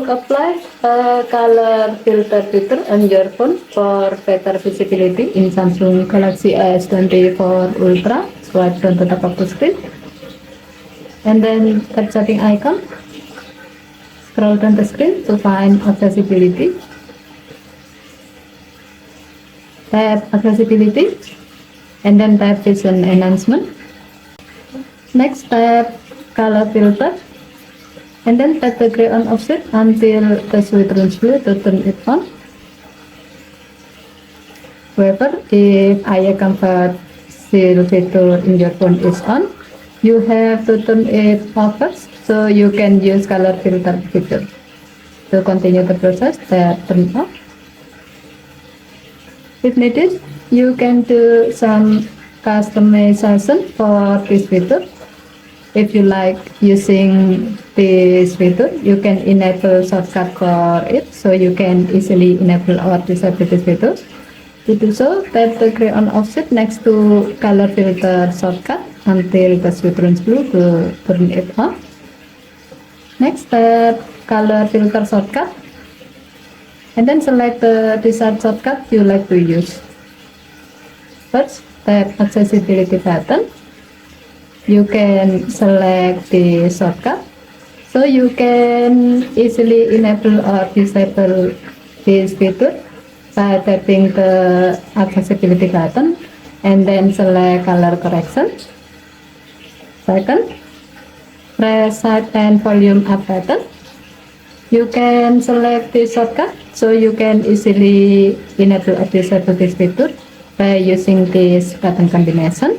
apply a color filter feature on your phone for better visibility in Samsung Galaxy S24 Ultra, swipe down to the top of the screen and then tap setting icon. Scroll down the screen to find accessibility. Tap accessibility and then tap vision enhancement. Next, tap color filter and then tap the gray on offset until the switch turns blue to turn it on. However, if eye comfort seal feature in your phone is on, you have to turn it off first, so you can use color filter feature. To continue the process, tap turn off. If needed, you can do some customization for this feature. If you like using this feature, you can enable shortcut for it, so you can easily enable or disable this feature. To do so, tap the gray on offset next to color filter shortcut until the switch turns blue to turn it on. Next, tap color filter shortcut and then select the desired shortcut you like to use. First, tap accessibility button. You can select the shortcut, so you can easily enable or disable this feature by tapping the accessibility button and then select color correction. Second, press side and volume up button. You can select this shortcut, so you can easily enable or disable this feature by using this button combination.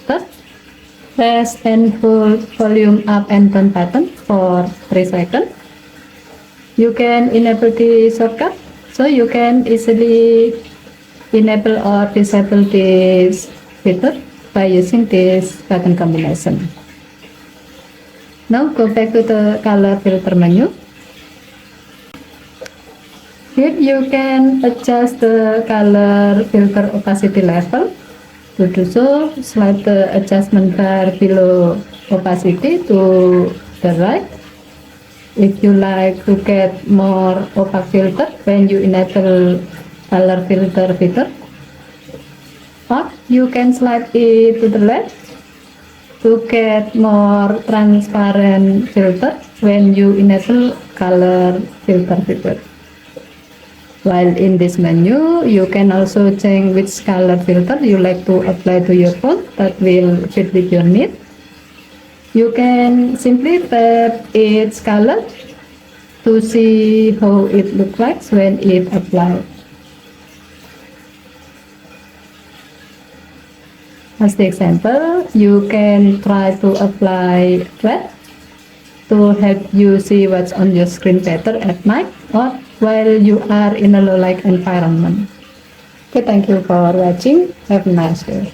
Third, press and hold volume up and down button for 3 seconds. You can enable the shortcut, so you can easily enable or disable this feature by using this button combination. Now go back to the color filter menu. Here you can adjust the color filter opacity level. To do so, slide the adjustment bar below opacity to the right. If you like to get more opaque filter when you enable color filter feature, or you can slide it to the left to get more transparent filter when you enable color filter feature. While in this menu, you can also change which color filter you like to apply to your phone that will fit with your need. You can simply tap its color to see how it looks like when it applied. As the example, you can try to apply red to help you see what's on your screen better at night or while you are in a low light environment. Okay, thank you for watching. Have a nice day.